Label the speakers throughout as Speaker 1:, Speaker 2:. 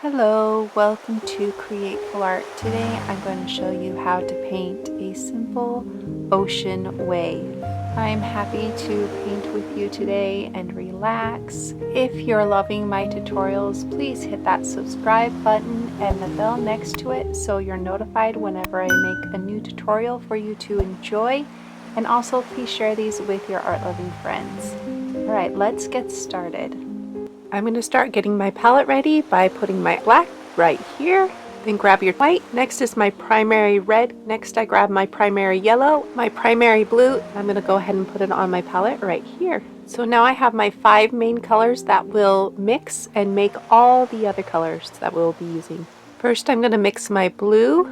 Speaker 1: Hello, welcome to Createful Art. Today I'm going to show you how to paint a simple ocean wave. I'm happy to paint with you today and relax. If you're loving my tutorials, please hit that subscribe button and the bell next to it so you're notified whenever I make a new tutorial for you to enjoy. And also please share these with your art-loving friends. Alright, let's get started. I'm going to start getting my palette ready by putting my black right here. Then grab your white. Next is my primary red. Next I grab my primary yellow, my primary blue. I'm going to go ahead and put it on my palette right here. So now I have my 5 main colors that will mix and make all the other colors that we'll be using. First I'm going to mix my blue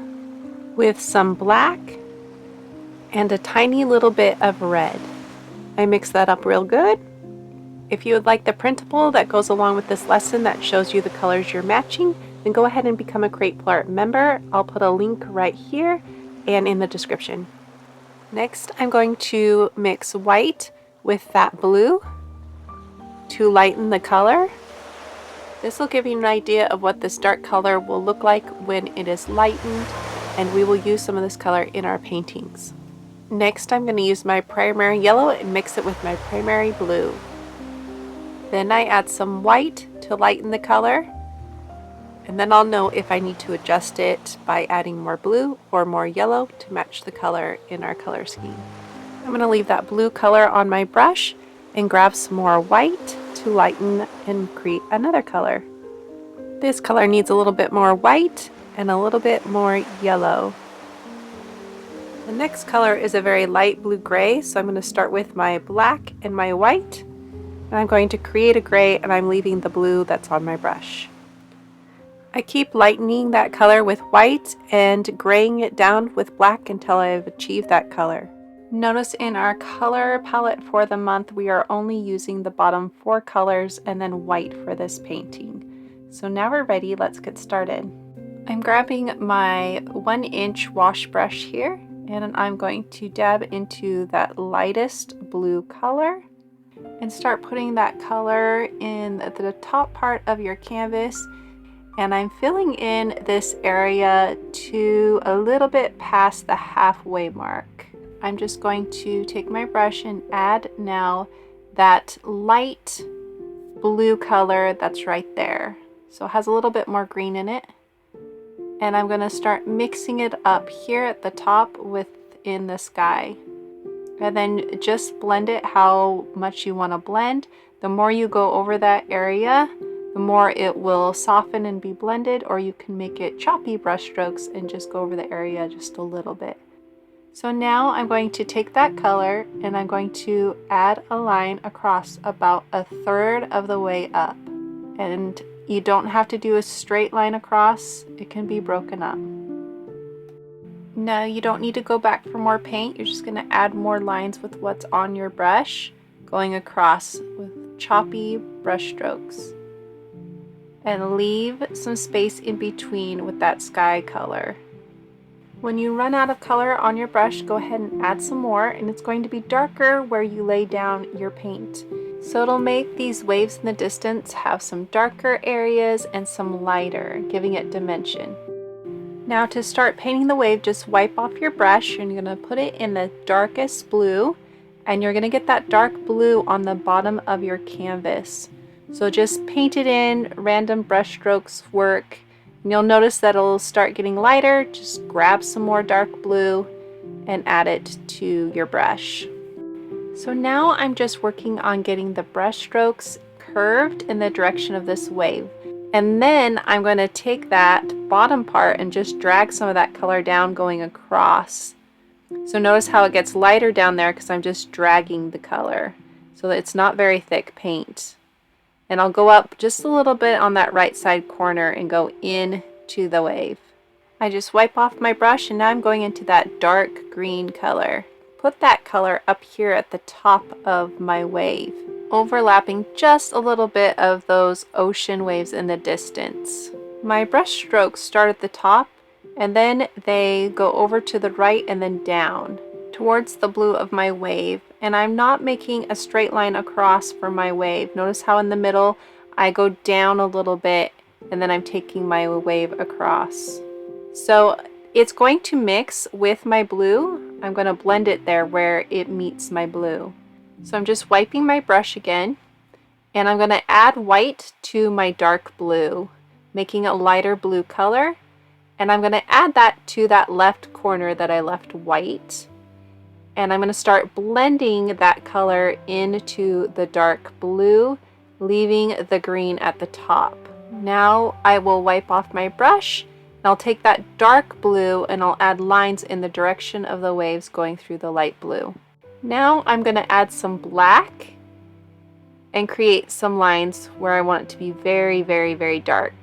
Speaker 1: with some black and a tiny little bit of red. I mix that up real good. If you would like the printable that goes along with this lesson that shows you the colors you're matching, then go ahead and become a Createful Art member. I'll put a link right here and in the description. Next, I'm going to mix white with that blue to lighten the color. This will give you an idea of what this dark color will look like when it is lightened, and we will use some of this color in our paintings. Next, I'm going to use my primary yellow and mix it with my primary blue. Then I add some white to lighten the color, and then I'll know if I need to adjust it by adding more blue or more yellow to match the color in our color scheme. I'm going to leave that blue color on my brush and grab some more white to lighten and create another color. This color needs a little bit more white and a little bit more yellow. The next color is a very light blue gray, so I'm going to start with my black and my white. And I'm going to create a gray, and I'm leaving the blue that's on my brush. I keep lightening that color with white and graying it down with black until I've achieved that color. Notice in our color palette for the month, we are only using the bottom 4 colors and then white for this painting. So now we're ready, let's get started. I'm grabbing my 1-inch wash brush here, and I'm going to dab into that lightest blue color and start putting that color in the top part of your canvas, and I'm filling in this area to a little bit past the halfway mark. I'm just going to take my brush and add now that light blue color that's right there. So it has a little bit more green in it, and I'm going to start mixing it up here at the top within the sky. And then just blend it how much you want to blend. The more you go over that area, the more it will soften and be blended, or you can make it choppy brush strokes and just go over the area just a little bit. So now I'm going to take that color and I'm going to add a line across about 1/3 of the way up. And you don't have to do a straight line across, it can be broken up. No, you don't need to go back for more paint. You're just going to add more lines with what's on your brush, going across with choppy brush strokes. And leave some space in between with that sky color. When you run out of color on your brush, go ahead and add some more, and it's going to be darker where you lay down your paint. So it'll make these waves in the distance have some darker areas and some lighter, giving it dimension. Now to start painting the wave, just wipe off your brush and you're going to put it in the darkest blue, and you're going to get that dark blue on the bottom of your canvas. So just paint it in, random brush strokes work, and you'll notice that it'll start getting lighter. Just grab some more dark blue and add it to your brush. So now I'm just working on getting the brush strokes curved in the direction of this wave. And then I'm going to take that bottom part and just drag some of that color down going across. So notice how it gets lighter down there because I'm just dragging the color so that it's not very thick paint. And I'll go up just a little bit on that right side corner and go into the wave. I just wipe off my brush, and now I'm going into that dark green color. Put that color up here at the top of my wave, overlapping just a little bit of those ocean waves in the distance. My brush strokes start at the top, and then they go over to the right and then down towards the blue of my wave. And I'm not making a straight line across for my wave. Notice how in the middle I go down a little bit and then I'm taking my wave across. So it's going to mix with my blue. I'm going to blend it there where it meets my blue. So I'm just wiping my brush again, and I'm going to add white to my dark blue, making a lighter blue color. And I'm going to add that to that left corner that I left white. And I'm going to start blending that color into the dark blue, leaving the green at the top. Now I will wipe off my brush, and I'll take that dark blue and I'll add lines in the direction of the waves going through the light blue. Now I'm going to add some black and create some lines where I want it to be very, very, very dark.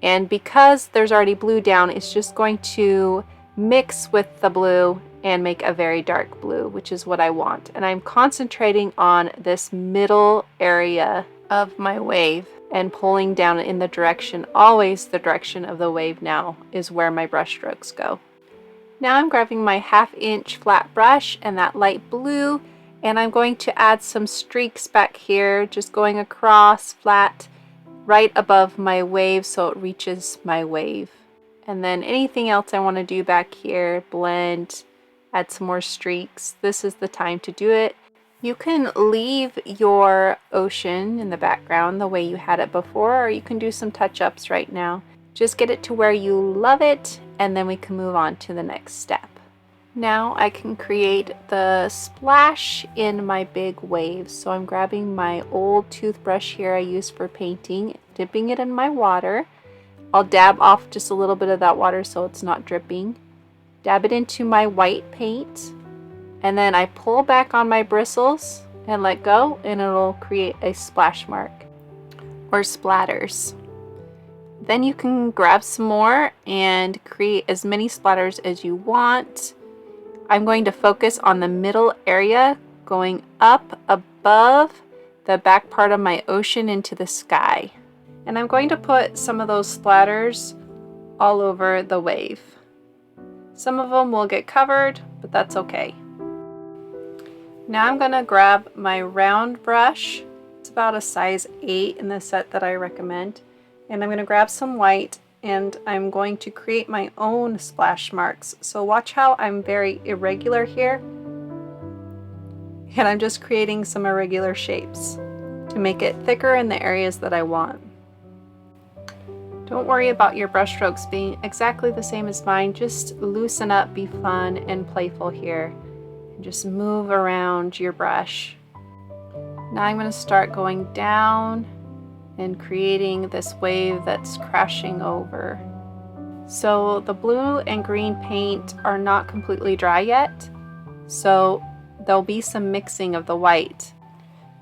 Speaker 1: And because there's already blue down, it's just going to mix with the blue and make a very dark blue, which is what I want. And I'm concentrating on this middle area of my wave and pulling down in the direction, always the direction of the wave now is where my brush strokes go. Now I'm grabbing my 1/2 inch flat brush and that light blue, and I'm going to add some streaks back here, just going across flat right above my wave so it reaches my wave. And then anything else I want to do back here, blend, add some more streaks. This is the time to do it. You can leave your ocean in the background the way you had it before, or you can do some touch-ups right now. Just get it to where you love it, and then we can move on to the next step. Now I can create the splash in my big waves. So I'm grabbing my old toothbrush here I use for painting, dipping it in my water. I'll dab off just a little bit of that water so it's not dripping. Dab it into my white paint, and then I pull back on my bristles and let go, and it'll create a splash mark or splatters. Then you can grab some more and create as many splatters as you want. I'm going to focus on the middle area, going up above the back part of my ocean into the sky. And I'm going to put some of those splatters all over the wave. Some of them will get covered, but that's okay. Now I'm going to grab my round brush. It's about a size 8 in the set that I recommend. And I'm going to grab some white, and I'm going to create my own splash marks. So watch how I'm very irregular here. And I'm just creating some irregular shapes to make it thicker in the areas that I want. Don't worry about your brush strokes being exactly the same as mine. Just loosen up, be fun and playful here. And just move around your brush. Now I'm going to start going down and creating this wave that's crashing over. So the blue and green paint are not completely dry yet, so there'll be some mixing of the white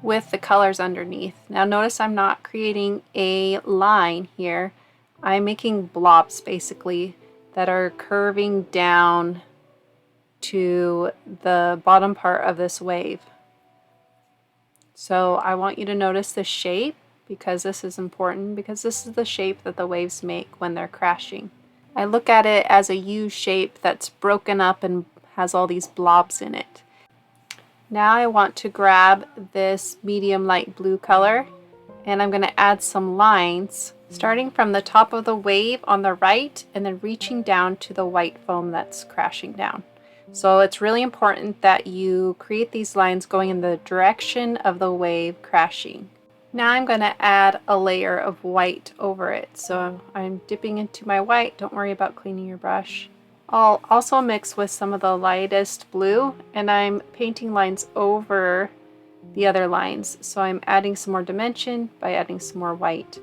Speaker 1: with the colors underneath. Now notice I'm not creating a line here. I'm making blobs basically that are curving down to the bottom part of this wave. So I want you to notice the shape, because this is important, because this is the shape that the waves make when they're crashing. I look at it as a U shape that's broken up and has all these blobs in it. Now I want to grab this medium light blue color, and I'm going to add some lines starting from the top of the wave on the right and then reaching down to the white foam that's crashing down. So it's really important that you create these lines going in the direction of the wave crashing. Now I'm going to add a layer of white over it. So I'm dipping into my white. Don't worry about cleaning your brush. I'll also mix with some of the lightest blue, and I'm painting lines over the other lines. So I'm adding some more dimension by adding some more white.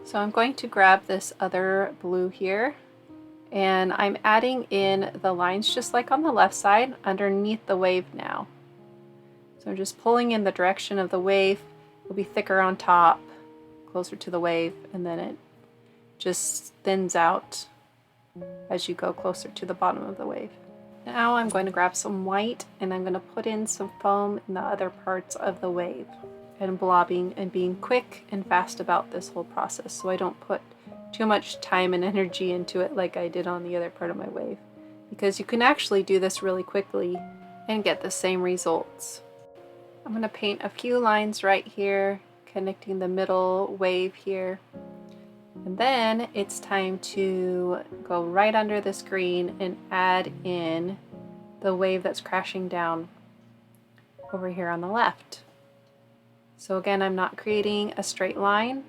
Speaker 1: So I'm going to grab this other blue here, and I'm adding in the lines just like on the left side underneath the wave now. So I'm just pulling in the direction of the wave. It'll be thicker on top, closer to the wave, and then it just thins out as you go closer to the bottom of the wave. Now I'm going to grab some white, and I'm going to put in some foam in the other parts of the wave, and blobbing and being quick and fast about this whole process so I don't put too much time and energy into it like I did on the other part of my wave, because you can actually do this really quickly and get the same results. I'm going to paint a few lines right here, connecting the middle wave here. And then it's time to go right under the screen and add in the wave that's crashing down over here on the left. So again, I'm not creating a straight line.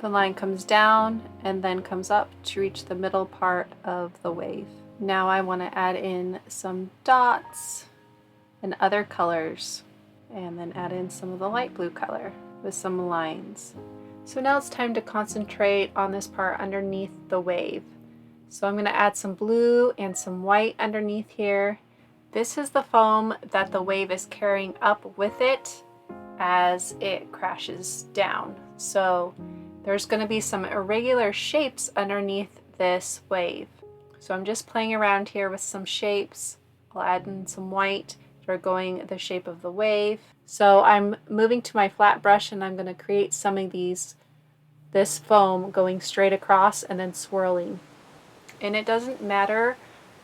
Speaker 1: The line comes down and then comes up to reach the middle part of the wave. Now I want to add in some dots and other colors, and then add in some of the light blue color with some lines. So now it's time to concentrate on this part underneath the wave. So I'm going to add some blue and some white underneath here. This is the foam that the wave is carrying up with it as it crashes down. So there's going to be some irregular shapes underneath this wave. So I'm just playing around here with some shapes. I'll add in some white for going the shape of the wave. So I'm moving to my flat brush and I'm going to create some of this foam going straight across and then swirling. And it doesn't matter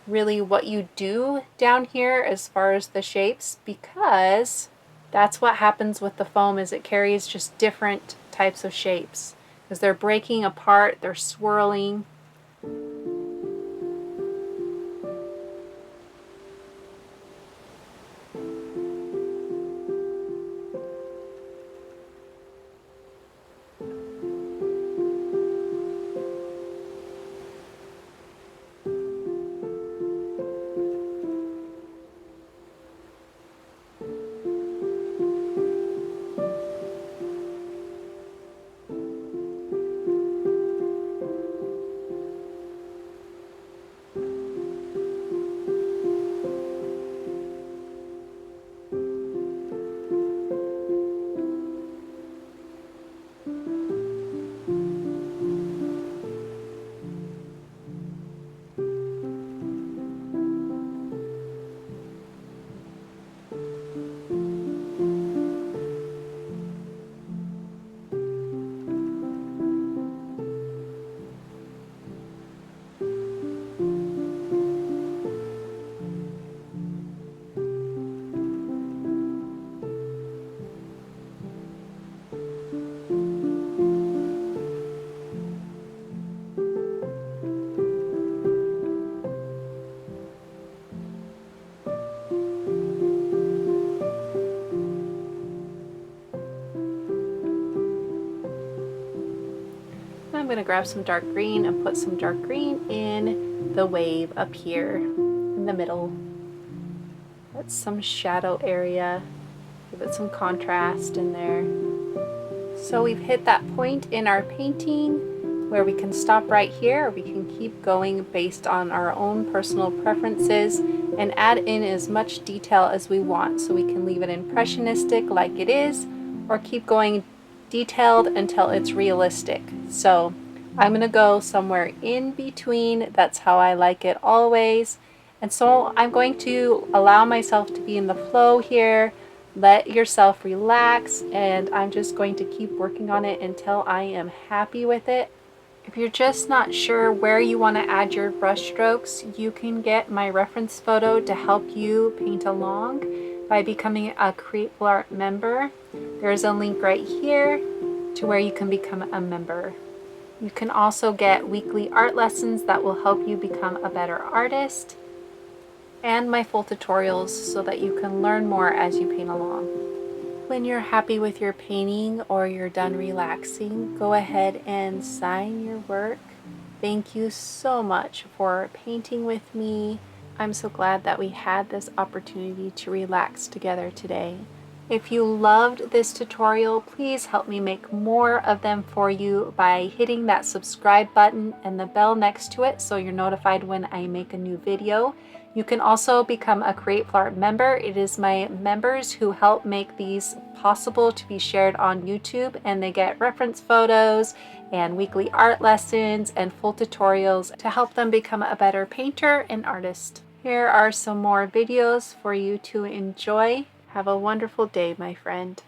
Speaker 1: really what you do down here as far as the shapes, because that's what happens with the foam, is it carries just different types of shapes. Because they're breaking apart, they're swirling. I'm going to grab some dark green and put some dark green in the wave up here in the middle. That's some shadow area. Give it some contrast in there. So we've hit that point in our painting where we can stop right here, or we can keep going based on our own personal preferences and add in as much detail as we want. So we can leave it impressionistic like it is, or keep going detailed until it's realistic. So I'm gonna go somewhere in between. That's how I like it always. And so I'm going to allow myself to be in the flow here. Let yourself relax, and I'm just going to keep working on it until I am happy with it. If you're just not sure where you want to add your brush strokes, you can get my reference photo to help you paint along by becoming a Createful Art member. There's a link right here to where you can become a member. You can also get weekly art lessons that will help you become a better artist, and my full tutorials so that you can learn more as you paint along. When you're happy with your painting or you're done relaxing, go ahead and sign your work. Thank you so much for painting with me. I'm so glad that we had this opportunity to relax together today. If you loved this tutorial, please help me make more of them for you by hitting that subscribe button and the bell next to it so you're notified when I make a new video. You can also become a Createful Art member. It is my members who help make these possible to be shared on YouTube, and they get reference photos and weekly art lessons and full tutorials to help them become a better painter and artist. Here are some more videos for you to enjoy. Have a wonderful day, my friend.